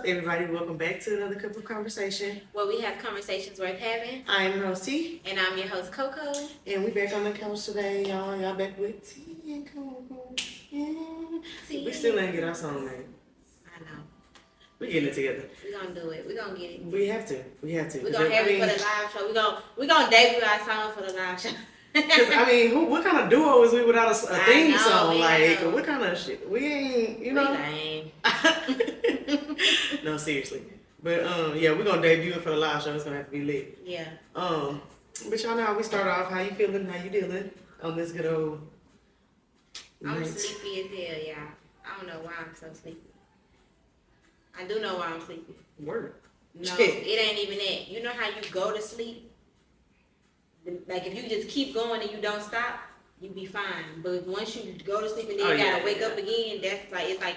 everybody? Welcome back to another cup of conversation. Where we have conversations worth having. I am your host T. And I'm your host Coco. And we back on the couch today, y'all. Y'all back with T and Coco. Yeah. We still ain't get our song name. I know. We getting it together. We gonna do it. We gonna get it. We have to. We have to. We gonna have it for the live show. We gonna debut our song for the live show. Because I mean, what kind of duo is we without a theme song? Like, know. what kind of shit? We ain't, you know. We lame. No, seriously. But yeah, we're gonna debut it for the live show. It's gonna have to be lit. Yeah. But y'all know how we start off. How you feeling? How you dealing on this good old I'm night? sleepy as hell, y'all. I don't know why I'm so sleepy. I do know why I'm sleepy. Word. No, it ain't even that. You know how you go to sleep? Like, if you just keep going and you don't stop, you be fine. But once you go to sleep and then you gotta wake up again, that's like, it's like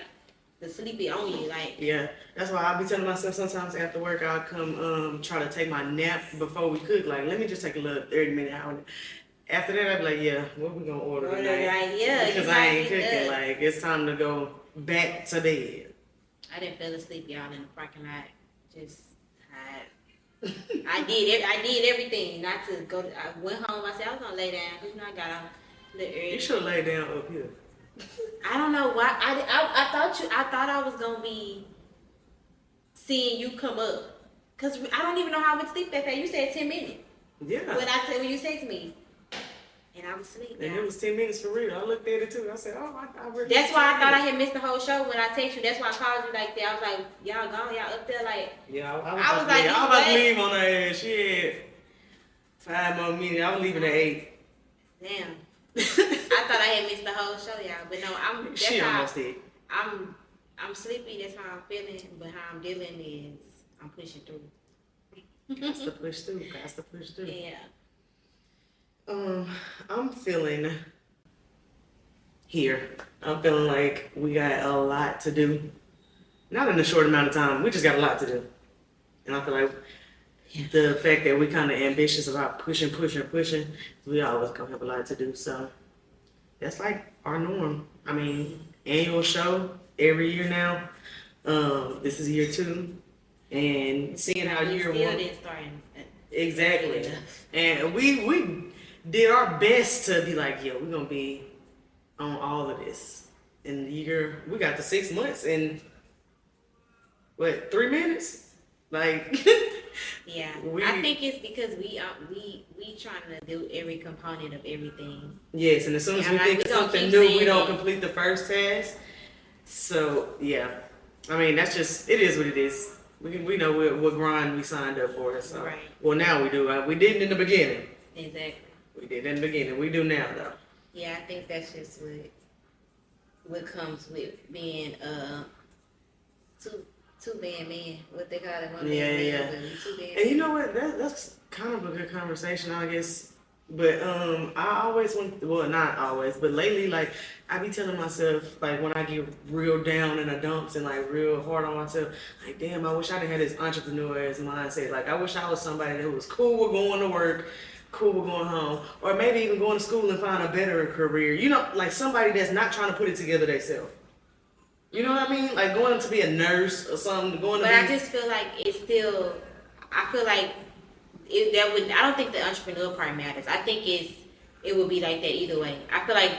the sleepy on you. Like, yeah, that's why I be telling myself sometimes after work I'll come try to take my nap before we cook. Like, let me just take a little 30-minute hour. After that, I'd be like, yeah, what we gonna order tonight? Right, yeah, because I ain't cooking. Like, it's time to go back to bed. I didn't feel asleep, y'all, in the parking lot. Just I did everything not to go. I went home. I said I was gonna lay down because I got off a little early. You should lay down up here. I don't know why. I thought I was gonna be seeing you come up because I don't even know how I would sleep that fast. You said 10 minutes. Yeah. When you said to me, and I was asleep. And it was 10 minutes for real. I looked at it too. I said, oh, I really. That's why I thought I had missed the whole show when I text you. That's why I called you like that. I was like, y'all gone, y'all up there like. Yeah, I was like, I was about to leave on her ass. Shit. 5 more minutes. I was leaving at 8. Damn. I thought I had missed the whole show, y'all. But no, She almost did. I'm sleepy. That's how I'm feeling. But how I'm dealing is I'm pushing through. Got to push through. Yeah. I'm feeling here. I'm feeling like we got a lot to do. Not in a short amount of time. We just got a lot to do. And I feel like the fact that we kind of ambitious about pushing, we always gonna have a lot to do. So that's like our norm. I mean, annual show every year now. This is year 2. And seeing how year 1. Didn't start. Exactly. And we did our best to be like, yo, we're gonna be on all of this. In the year, we got to 6 months in 3 minutes? Like, yeah. I think it's because we trying to do every component of everything. Yes, and as soon as we think of something new, we don't complete the first task. So yeah, I mean that's just it is what it is. We know what grind we signed up for. So. Right. Well, now we do. We didn't in the beginning. Exactly. We did in the beginning. We do now, though. Yeah, I think that's just what comes with being two-band man. What they call it? One yeah. And you know what? That's kind of a good conversation, I guess. But I always not always, but lately, like I be telling myself, like when I get real down in the dumps and like real hard on myself, like damn, I wish I didn't have this entrepreneurial mindset. Like I wish I was somebody that was cool with going to work. Cool with going home, or maybe even going to school and find a better career. You know, like somebody that's not trying to put it together themselves. You know what I mean? Like going to be a nurse or something. I just feel like it's still. I feel like I don't think the entrepreneurial part matters. I think it would be like that either way. I feel like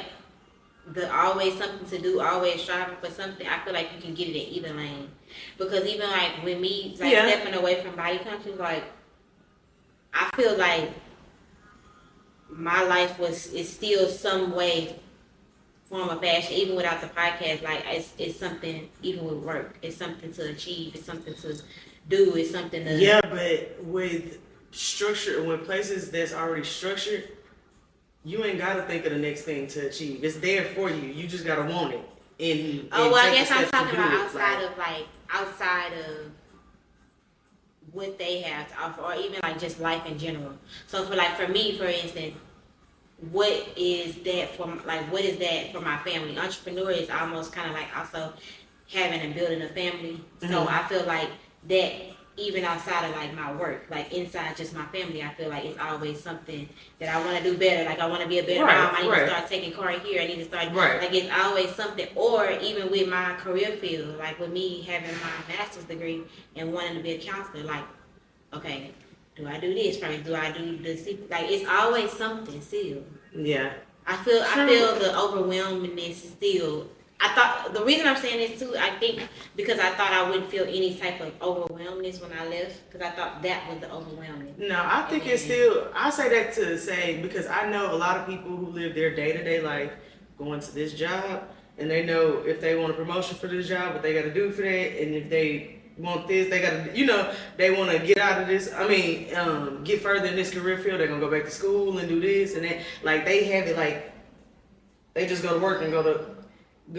the always something to do, always striving for something. I feel like you can get it in either lane, because even like with me stepping away from body conscious, like I feel like my life is still some way form of fashion, even without the podcast. Like it's something, even with work, it's something to achieve, it's something to do, it's something to. Yeah, but with structure, with places that's already structured, you ain't gotta think of the next thing to achieve. It's there for you. You just gotta want it. And I guess I'm talking about outside of what they have to offer, or even like just life in general. So for me, for instance, what is that for my family? Entrepreneur is almost kind of like also having and building a family. Mm-hmm. So I feel like that even outside of like my work, like inside just my family, I feel like it's always something that I want to do better. Like I want to be a better mom. I need to start taking care here. I need to start like it's always something. Or even with my career field, like with me having my master's degree and wanting to be a counselor, like okay, do I do this first? Do I do this? Like it's always something still. Yeah. I feel the overwhelmingness still. I thought the reason I'm saying this too, I think because I thought I wouldn't feel any type of overwhelmness when I left, because I thought that was the overwhelming. No, I think it's still. I say that to say because I know a lot of people who live their day-to-day life going to this job, and they know if they want a promotion for this job, what they got to do for that, and if they want this, they got to, they want to get out of this. I mean, get further in this career field. They're gonna go back to school and do this and that. Like they have it like they just go to work and go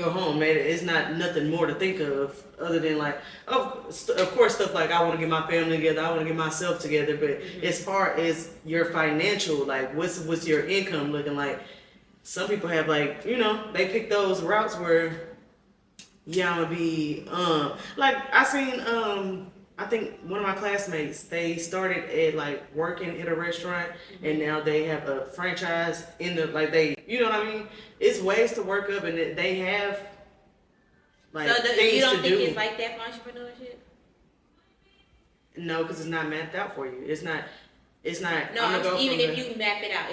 home, man. It's not nothing more to think of other than like, of course, stuff like I want to get my family together, I want to get myself together. But as far as your financial, like what's your income looking like? Some people have like, they pick those routes where, yeah, I'm gonna be, like I seen, I think one of my classmates, they started at like working in a restaurant and now they have a franchise in the, like they, you know what I mean? It's ways to work up and they have like things to do. So you don't think it's like that for entrepreneurship? No, because it's not mapped out for you. It's not. No, even if you map it out,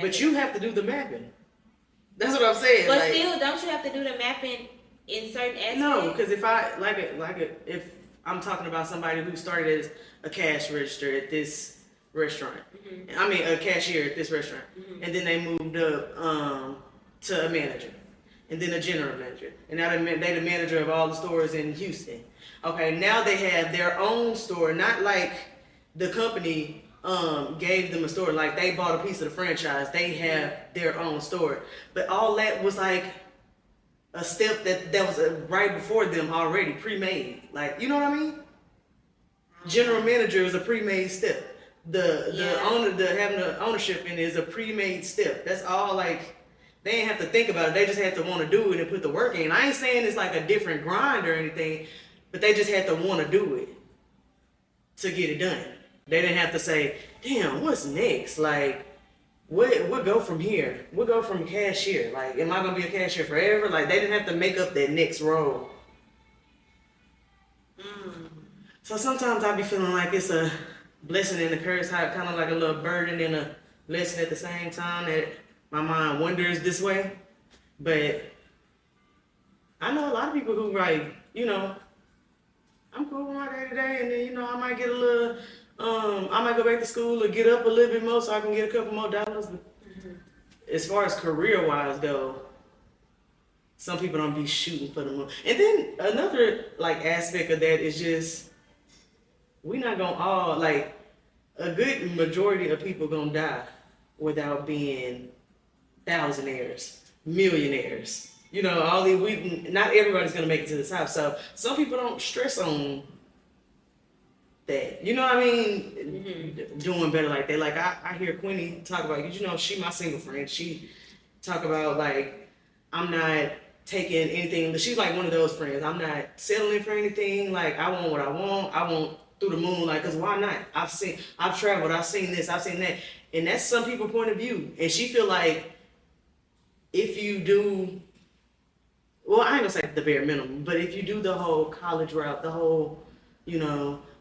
But you have to do the mapping. That's what I'm saying. But like, still, don't you have to do the mapping in certain aspects? No, because if if I'm talking about somebody who started as a cash register at this restaurant, I mean a cashier at this restaurant, and then they moved up to a manager, and then a general manager, and now they the manager of all the stores in Houston. Okay, now they have their own store, not like the company gave them a store, like they bought a piece of the franchise. They have their own store, but all that was like a step that was right before them already pre-made. Like, you know what I mean? General manager is a pre-made step. The owner, having the ownership in it is a pre-made step. That's all. Like they ain't have to think about it. They just had to want to do it and put the work in. I ain't saying it's like a different grind or anything, but they just had to want to do it to get it done. They didn't have to say, damn, what's next? Like, what go from here? What go from cashier? Like, am I going to be a cashier forever? Like, they didn't have to make up that next role. So sometimes I be feeling like it's a blessing and a curse, kind of like a little burden and a blessing at the same time, that my mind wanders this way. But I know a lot of people who, like, I'm cool with my day to day, and then, I might get a little... I might go back to school or get up a little bit more so I can get a couple more dollars. But as far as career-wise go, some people don't be shooting for the moon. And then another like aspect of that is just we not gonna all like a good majority of people gonna die without being thousandaires, millionaires. All these not everybody's gonna make it to the top. So some people don't stress on that, you know what I mean? Doing better like that. Like I hear Quinny talk about, she my single friend. She talk about like, I'm not taking anything. She's like one of those friends. I'm not settling for anything. Like I want what I want. I want through the moon. Like, cause why not? I've traveled. I've seen this. I've seen that. And that's some people's point of view. And she feel like if you do, well, I ain't gonna say the bare minimum, but if you do the whole college route, the whole,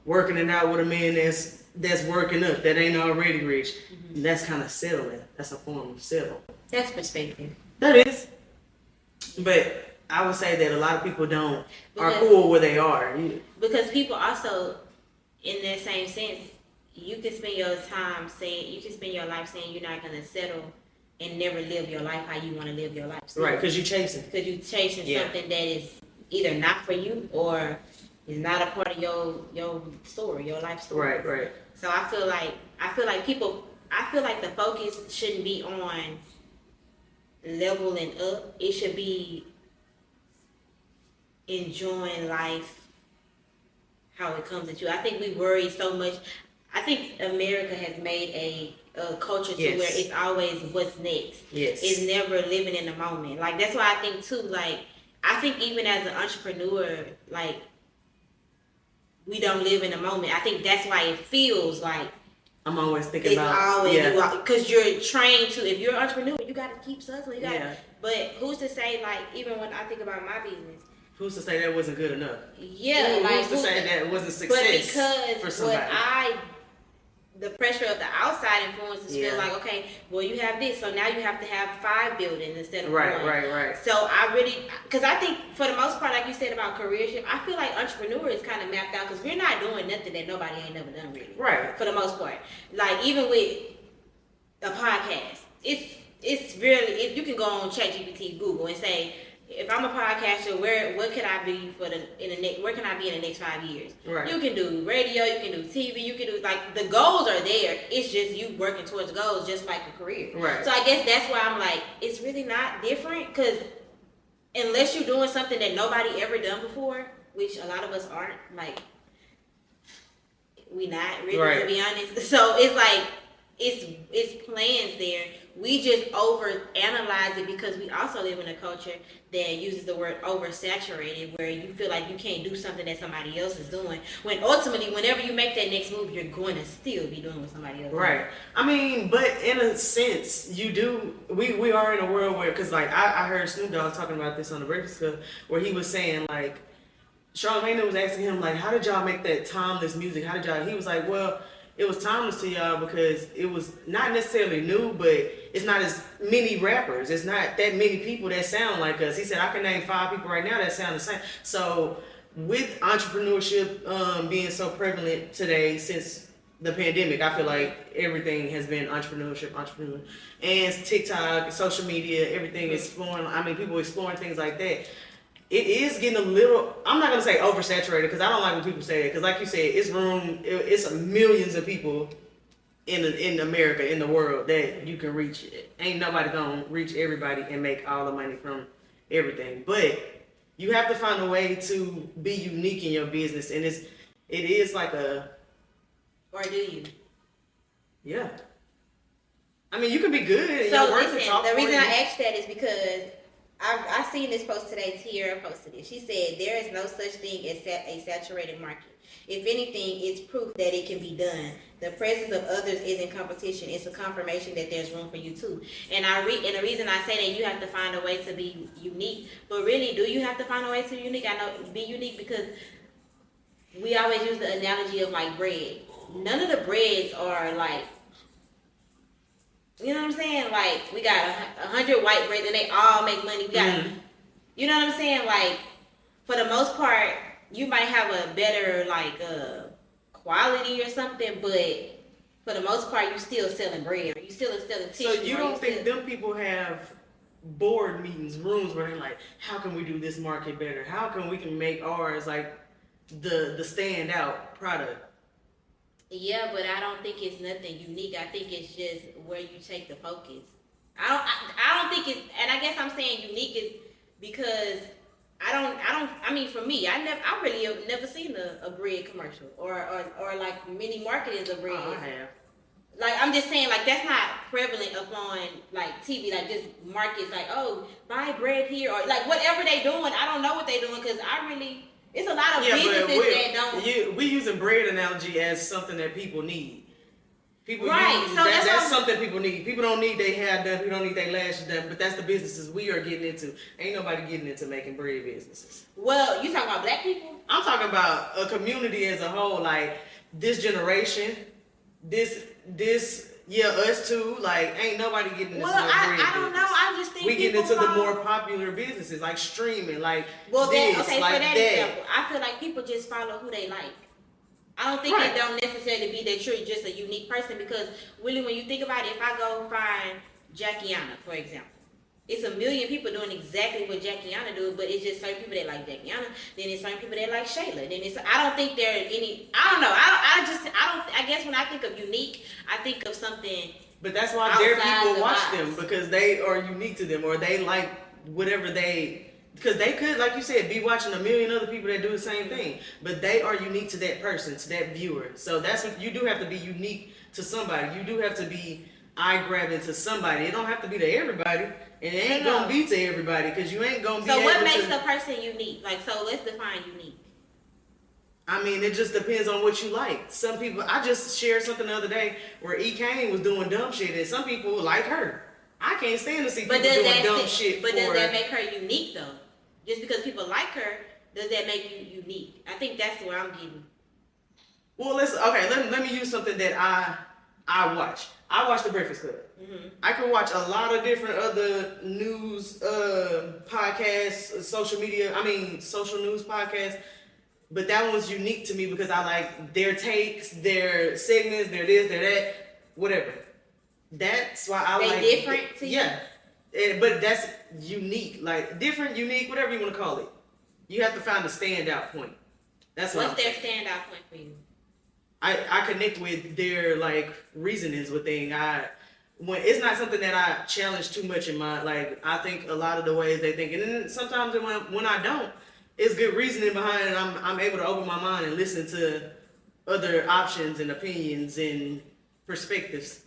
working it out with a man that's working up, that ain't already rich, that's kind of settling. That's a form of settling. That's perspective. That is. But I would say that a lot of people are cool where they are. Because people also, in that same sense, you can spend your life saying you're not gonna settle and never live your life how you want to live your life. So, right, because you're chasing. Because you're chasing something that is either not for you or is not a part of your story, your life story. Right. So I feel like the focus shouldn't be on leveling up. It should be enjoying life how it comes at you. I think we worry so much. I think America has made a culture to where it's always what's next. Yes. It's never living in the moment. Like that's why I think too, like I think even as an entrepreneur, like we don't live in the moment. I think that's why it feels like I'm always thinking it's about always because you're trained to. If you're an entrepreneur, you got to keep hustling. But who's to say, like, even when I think about my business, who's to say that wasn't good enough? Yeah, who's to say that it wasn't success? But because for somebody. The pressure of the outside influences feel like, okay, well, you have this, so now you have to have 5 buildings instead of 1. Right. So I really, because I think for the most part, like you said about careership, I feel like entrepreneur is kind of mapped out because we're not doing nothing that nobody ain't never done really. Right. For the most part, like even with a podcast, it's really, if you can go on ChatGPT, Google, and say, if I'm a podcaster, what can I be where can I be in the next 5 years? Right. You can do radio, you can do TV, you can do, like, the goals are there. It's just you working towards goals, just like a career. Right. So I guess that's why I'm like, it's really not different, because unless you're doing something that nobody ever done before, which a lot of us aren't, like, we not really, to be honest. So it's like, it's plans there. We just overanalyze it because we also live in a culture that uses the word oversaturated, where you feel like you can't do something that somebody else is doing. When ultimately, whenever you make that next move, you're going to still be doing what somebody else is doing. I mean, but in a sense, you do. We are in a world where, because like I heard Snoop Dogg talking about this on the Breakfast Club, where he was saying, like, Charlamagne was asking him, like, how did y'all make that timeless music? How did y'all? He was like, well, it was timeless to y'all because it was not necessarily new, but it's not as many rappers. It's not that many people that sound like us. He said, I can name 5 people right now that sound the same. So with entrepreneurship being so prevalent today since the pandemic, I feel like everything has been entrepreneurship. And TikTok, social media, everything exploring. I mean, people exploring things like that. It is getting a little, I'm not going to say oversaturated, because I don't like when people say that, because like you said, it's millions of people in America, in the world, that you can reach. Ain't nobody going to reach everybody and make all the money from everything. But you have to find a way to be unique in your business, and it is like a... Or do you? Yeah. I mean, you can be good and so your work can talk for you. The reason I asked that is because I seen this post today. Tiara posted it. She said, there is no such thing as a saturated market. If anything, it's proof that it can be done. The presence of others isn't competition. It's a confirmation that there's room for you too. And the reason I say that you have to find a way to be unique. But really, do you have to find a way to be unique? I know, be unique, because we always use the analogy of like bread. None of the breads are like, you know what I'm saying? Like, we got 100 white breads and they all make money. We got, you know what I'm saying? Like, for the most part, you might have a better, like, quality or something, but for the most part, you still selling bread. Or you still selling tissue. So you don't think them people have board meetings, rooms where they're like, how can we do this market better? How can we make ours, like, the standout product? Yeah, but I don't think it's nothing unique. I think it's just where you take the focus. I don't think it's, and I guess I'm saying unique is because I mean, for me, I really have never seen a bread commercial or like mini marketings of bread. Oh, I have. Like, I'm just saying, like, that's not prevalent upon, like, TV, like, just markets, like, oh, buy bread here, or, like, whatever they doing, I don't know what they doing, because it's a lot of businesses that don't. We using bread analogy as something that people need. People right. So that's something people need. People don't need their hair done. People don't need their lashes done. But that's the businesses we are getting into. Ain't nobody getting into making bread businesses. Well, you talking about black people? I'm talking about a community as a whole. Like, this generation, us too. Like, ain't nobody getting into bread I don't know. I just think we getting into the more popular businesses, like streaming, like for that that. example, I feel like people just follow who they like. I don't think it don't necessarily be that you're just a unique person, because really, when you think about it, if I go find Jackiana, for example, it's a million people doing exactly what Jackiana do, but it's just certain people that like Jackiana, then it's certain people that like Shayla, then it's, I don't think there are any, I don't know, I guess when I think of unique, I think of something. But that's why their people watch them, because they are unique to them, or they like whatever because they could, like you said, be watching a million other people that do the same thing, but they are unique to that person, to that viewer. So that's what you do have to be unique to somebody. You do have to be eye-grabbing to somebody. It don't have to be to everybody, and it ain't gonna be to everybody, because you ain't gonna be. So what makes a person unique? Like, so let's define unique. I mean, it just depends on what you like. Some people, I just shared something the other day where E. Kane was doing dumb shit, and some people like her. I can't stand to see people doing dumb shit. But does that make her unique though? Just because people like her, does that make you unique? I think that's where I'm getting. Well, let me use something that I watch. I watch The Breakfast Club. Mm-hmm. I can watch a lot of different other news podcasts, social news podcasts. But that one's unique to me because I like their takes, their segments, their this, their that, whatever. That's why I like. They different to you? Yeah. But that's unique. Like, different, unique, whatever you want to call it. You have to find a standout point. That's What's their standout point for you? I connect with their, like, reasonings with things. When it's not something that I challenge too much in my, like, I think a lot of the ways they think. And then sometimes when I don't, it's good reasoning behind it. I'm able to open my mind and listen to other options and opinions and perspectives.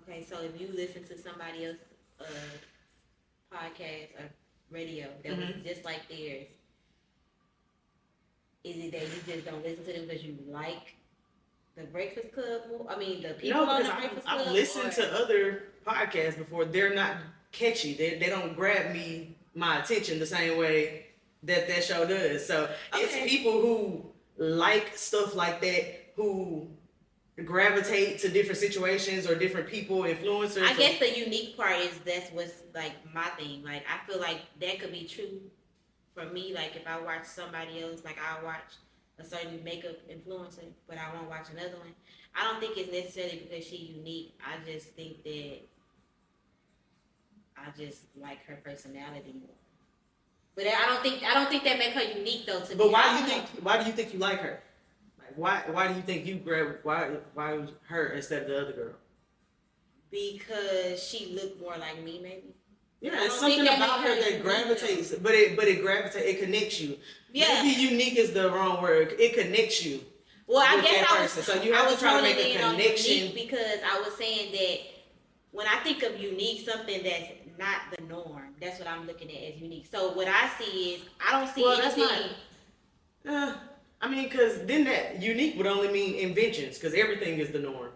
Okay, so if you listen to somebody else's podcast or radio that was just like theirs, is it that you just don't listen to them because you like the Breakfast Club? I mean, the people on the Breakfast Club? I've listened to other podcasts before. They're not catchy. They don't grab my attention the same way that show does. So it's people who like stuff like that, who gravitate to different situations or different people, influencers. I guess the unique part is that's what's like my thing. Like, I feel like that could be true for me. Like, if I watch somebody else, like I'll watch a certain makeup influencer, but I won't watch another one. I don't think it's necessarily because she's unique. I just think that I just like her personality more. But I don't think that make her unique though. To but me, why do you think you like her? Like, why do you think you why her instead of the other girl? Because she looked more like me, maybe. Yeah, it's something about her that gravitates, but it gravitates, it connects you. Yeah. Maybe unique is the wrong word. It connects you. Well, I guess so you have to try to make a connection. Because I was saying that when I think of unique, something that's not the norm, that's what I'm looking at as unique. So what I see is, I don't see anything. That's not. I mean, because then that unique would only mean inventions, because everything is the norm.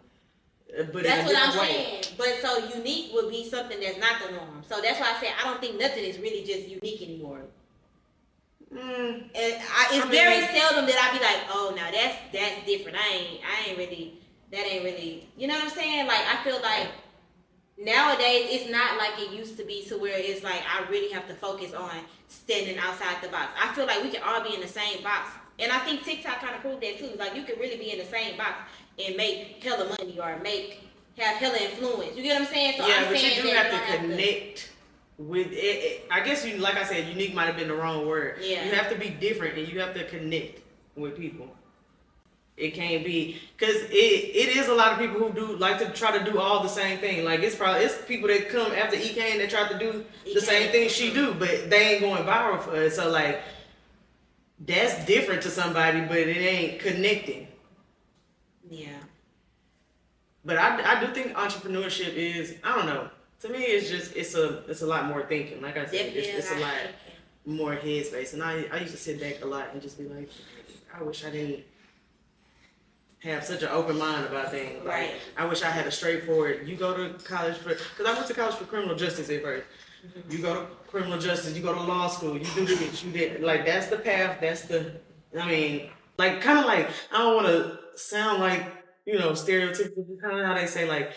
But that's what I'm saying. But so unique would be something that's not the norm. So that's why I say I don't think nothing is really just unique anymore. And it's very seldom that I be like, oh, now that's different. I ain't really, that ain't really, you know what I'm saying? Like, I feel like nowadays it's not like it used to be, to where it's like I really have to focus on standing outside the box. I feel like we can all be in the same box. And I think TikTok kind of proved that too. Like, you can really be in the same box and make hella money or have hella influence. You get what I'm saying? So yeah, but you do have to connect with it. I guess you, like I said, unique might have been the wrong word. Yeah. You have to be different and you have to connect with people. It can't be, because it is a lot of people who do like to try to do all the same thing. Like, it's people that come after E. Kane that try to do the same thing she do, but they ain't going viral for us. So, like, that's different to somebody, but it ain't connecting. Yeah. But I do think entrepreneurship is, I don't know. To me, it's just it's a lot more thinking. Like I said, it's a lot more headspace. And I used to sit back a lot and just be like, I wish I didn't have such an open mind about things. Like, right. I wish I had a straightforward. You go to college because I went to college for criminal justice at first. Mm-hmm. You go to criminal justice. You go to law school. You do this. You did. Like, that's the path. I mean, like, kind of like, I don't want to sound like, you know, stereotypical. Kind of how they say, like,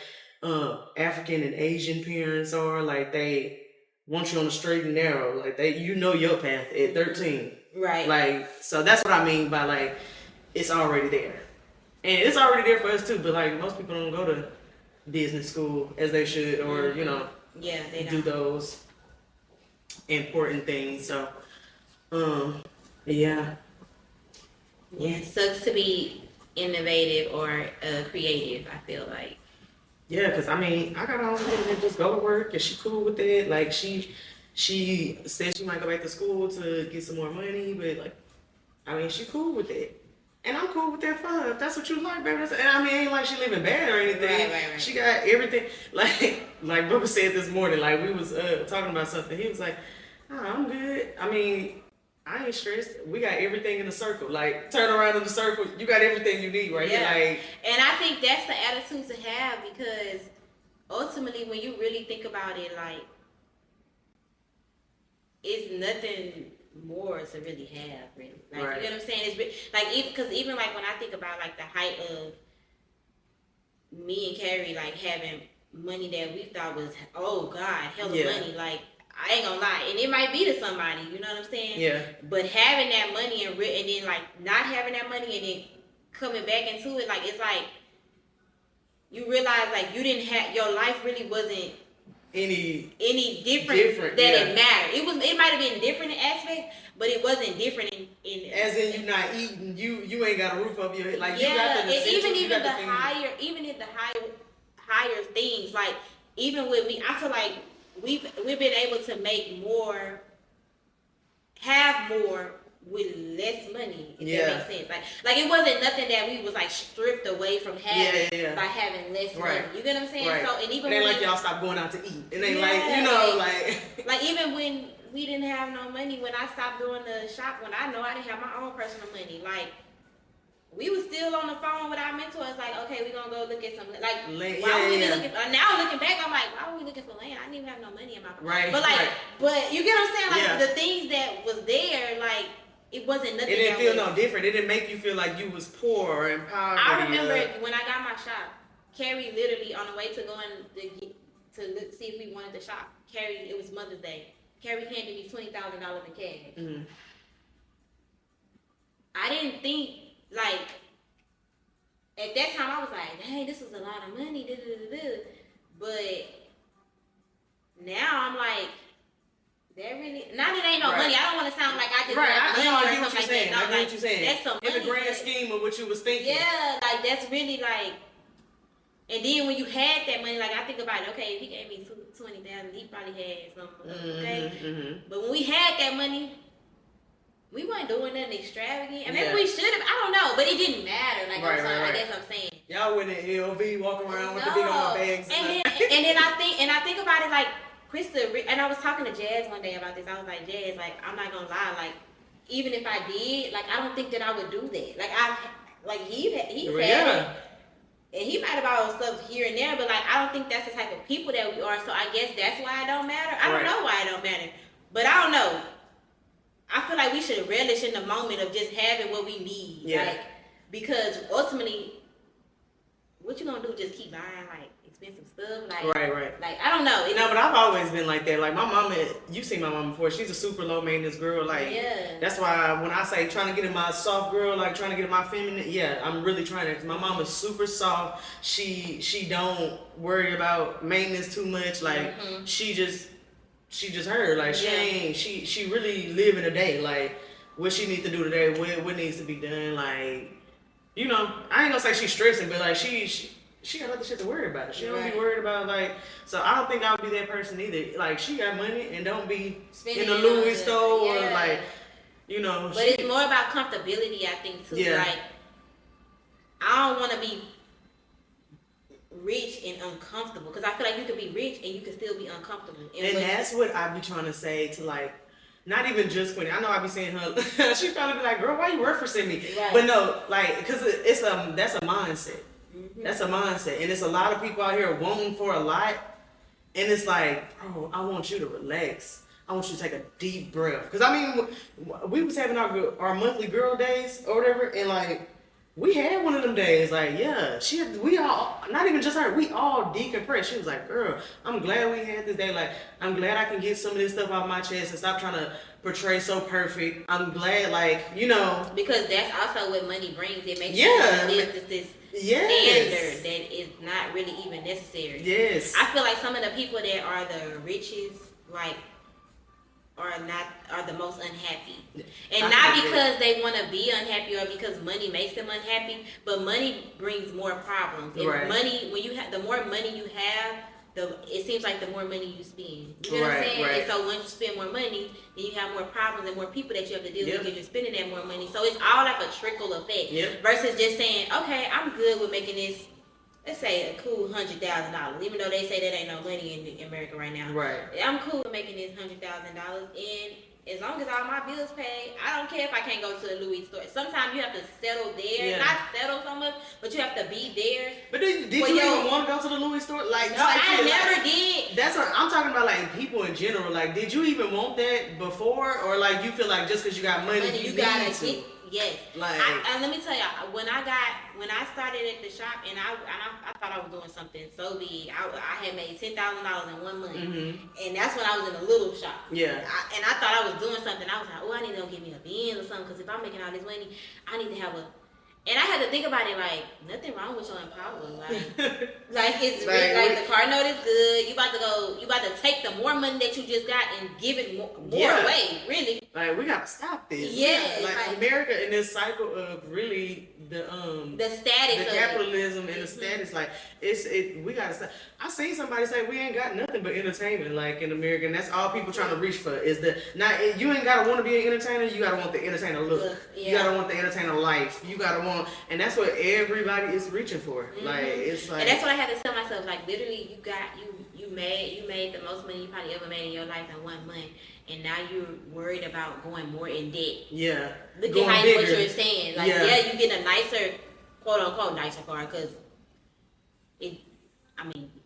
African and Asian parents are, like, they want you on the straight and narrow. Like, you know your path at 13. Right. Like, so that's what I mean by, like, it's already there. And it's already there for us too, but, like, most people don't go to business school as they should, or, you know, yeah, they do those important things. So, yeah. Yeah, it sucks to be innovative or creative, I feel like. Yeah, because, I mean, I got on and just go to work, and she cool with it. Like, she said she might go back to school to get some more money, but, like, I mean, she cool with it. And I'm cool with that fun. If that's what you like, baby. And I mean, ain't like she living bad or anything. Right. She got everything. Like Bubba said this morning, like, we was talking about something. He was like, oh, I'm good. I mean, I ain't stressed. We got everything in the circle. Like, turn around in the circle, you got everything you need right here. Like, and I think that's the attitude to have, because ultimately, when you really think about it, like, it's nothing more to really have, really. Like, you know what I'm saying? It's like, even like when I think about like the height of me and Carrie, like having money that we thought was, oh God, hella money, like, I ain't gonna lie, and it might be to somebody, you know what I'm saying? Yeah. But having that money and then like not having that money and then coming back into it, like, it's like you realize like you didn't have, your life really wasn't any different that it mattered. It might have been different in aspects, but it wasn't different in as in you not eating, you ain't got a roof over your head. Like, yeah, you got the essentials, even the higher things, like even with me, I feel like we've been able to have more with less money, if that makes sense. Like it wasn't nothing that we was like stripped away from having by having less money. You get what I'm saying? Right. So, and even it ain't like y'all stopped going out to eat. It ain't like, you know, like even when we didn't have no money, when I stopped doing the shop, when I know I didn't have my own personal money, like, we was still on the phone with our mentors, like, okay, we're gonna go look at some, like, why would we be looking for, now looking back, I'm like, why were we looking for land? I didn't even have no money in my pocket. But like, but you get what I'm saying? Like, the things that was there, like, it wasn't nothing. It didn't feel no different. It didn't make you feel like you was poor or in poverty. I remember when I got my shop, Carrie literally on the way to going to look, see if we wanted the shop, Carrie, it was Mother's Day, Carrie handed me $20,000 in cash. Mm-hmm. I didn't think, like, at that time I was like, dang, this is a lot of money, but now I'm like, that really, not that ain't no money. I don't want to sound like I just got money or something like that. No, I get what you're saying. That's some money. In the grand scheme of what you was thinking. Yeah, like that's really like, and then when you had that money, like I think about it, okay, if he gave me $20,000, he probably had something, okay? Mm-hmm. But when we had that money, we weren't doing nothing extravagant. I mean, we should have. I don't know, but it didn't matter. Like, I guess I'm saying. Y'all went in LV, walking around with the big old bags. And then I think about it like, Krista, and I was talking to Jazz one day about this. I was like, Jazz, like, I'm not gonna lie, like, even if I did, like, I don't think that I would do that. Like, he's had it, and he might have bought stuff here and there, but like, I don't think that's the type of people that we are. So I guess that's why it don't matter. I don't know why it don't matter, but I don't know. I feel like we should relish in the moment of just having what we need, like, because ultimately, what you gonna do? Just keep buying like expensive stuff, like like I don't know. No, but I've always been like that. Like my mama, you seen my mama before. She's a super low maintenance girl. Like that's why when I say trying to get in my soft girl, like trying to get in my feminine, I'm really trying to. Cause my mama's super soft. She don't worry about maintenance too much. Like she just her. Like she really live in a day. Like what she needs to do today, what needs to be done. Like, you know, I ain't gonna say she's stressing, but like she got other shit to worry about. She don't be worried about, like, so I don't think I would be that person either. Like, she got money and don't be spending in a Louis store or like, you know. But it's more about comfortability, I think, too. Like, I don't want to be rich and uncomfortable, because I feel like you can be rich and you can still be uncomfortable. And that's what I be trying to say to, like, not even just Quinny. I know I be saying her. She probably be like, "Girl, why you referencing me?" But no, like, because that's a mindset. That's a mindset, and it's a lot of people out here wanting for a lot, and it's like, bro, I want you to relax. I want you to take a deep breath, because I mean, we was having our monthly girl days or whatever, and like, we had one of them days. Like, we all, not even just her, we all decompressed. She was like, girl, I'm glad we had this day. Like, I'm glad I can get some of this stuff off my chest and stop trying to portray so perfect. I'm glad, like, you know, because that's also what money brings. It makes you live this standard that is not really even necessary. I feel like some of the people that are the richest, like, are the most unhappy, and not because they want to be unhappy or because money makes them unhappy, but money brings more problems. And money, when you have, the more money you have, it seems like the more money you spend. You know what I'm saying? And so once you spend more money, then you have more problems and more people that you have to deal with because you're spending that more money. So it's all like a trickle effect versus just saying, okay, I'm good with making this, let's say a cool $100,000, even though they say that ain't no money in America right now. I'm cool with making this $100,000, and as long as all my bills paid, I don't care if I can't go to the Louis store. Sometimes you have to settle there, not settle so much, but you have to be there. But did you even want to go to the Louis store? Like, no, I never did. That's what I'm talking about. Like people in general. Like, did you even want that before, or like you feel like just because you got money you gotta need to? Yes. Like, and let me tell y'all, when I started at the shop, and I thought I was doing something so big. I had made $10,000 in 1 month, and that's when I was in a little shop. Yeah. And I thought I was doing something. I was like, oh, I need to go get me a Benz or something, because if I'm making all this money, I need to have a. And I had to think about it, like, nothing wrong with your empowerment. Like it's like the car note is good. You about to take the more money that you just got and give it more away, really. Like, we gotta stop this. Yeah. Like America in this cycle of really the status, the capitalism and the status, like we gotta stop. I seen somebody say we ain't got nothing but entertainment, like in America, and that's all people trying to reach for is you ain't gotta want to be an entertainer, you gotta want the entertainer look. You gotta want the entertainer life. You gotta want, and that's what everybody is reaching for. Like it's like, and that's what I had to tell myself. Like literally, you made the most money you probably ever made in your life in 1 month, and now you're worried about going more in debt. Yeah. Look at how what you're saying. Like you getting a nicer, quote unquote, nicer car because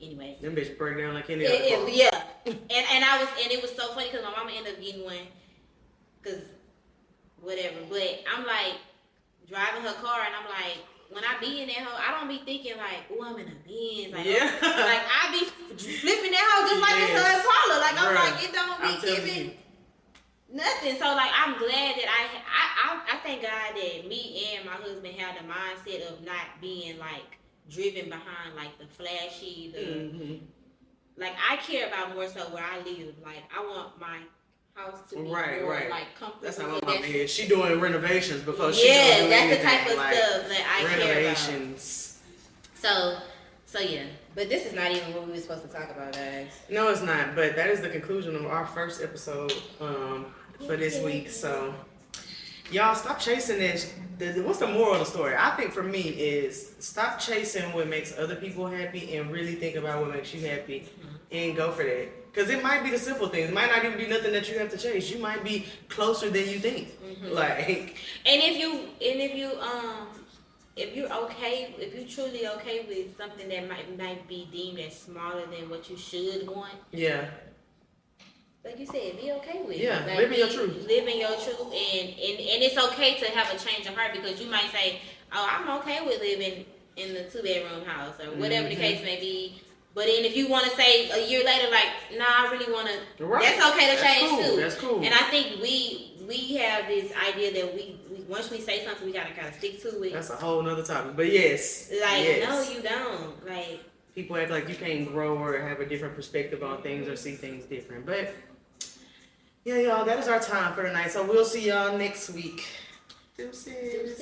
anyway. Them bitches break down like any other car. Yeah. and it was so funny because my mama ended up getting one because whatever. But I'm like driving her car and I'm like, when I be in that hoe, I don't be thinking like, oh, I'm in a Benz. Like, like I be flipping that hoe just like it's an Impala. Like I'm like, it don't be giving nothing. So like I'm glad that I thank God that me and my husband have the mindset of not being like driven behind like the flashy, like I care about more so where I live. Like I want my house to be more like comfortable. That's how my mom is. She doing renovations before she doing that's anything. The type of like stuff that I renovations. Care about. So yeah. But this is not even what we were supposed to talk about, guys. No, it's not. But that is the conclusion of our first episode for this week. So y'all stop chasing this. What's the moral of the story? I think for me is stop chasing what makes other people happy and really think about what makes you happy and go for that. Because it might be the simple things. It might not even be nothing that you have to chase. You might be closer than you think. Like, and if you're truly okay with something that might be deemed as smaller than what you should want. Yeah. Like you said, be okay with it. Yeah, like, living your truth. Living your truth, and it's okay to have a change of heart because you might say, "Oh, I'm okay with living in the 2-bedroom house or whatever the case may be." But then if you want to say a year later, like, "Nah, I really want to," that's okay to change too. That's cool. And I think we have this idea that we once we say something, we gotta kind of stick to it. That's a whole nother topic. But yes, no, you don't. Like people act like you can't grow or have a different perspective on things or see things different, but. Yeah, y'all, that is our time for tonight. So we'll see y'all next week. Deuces.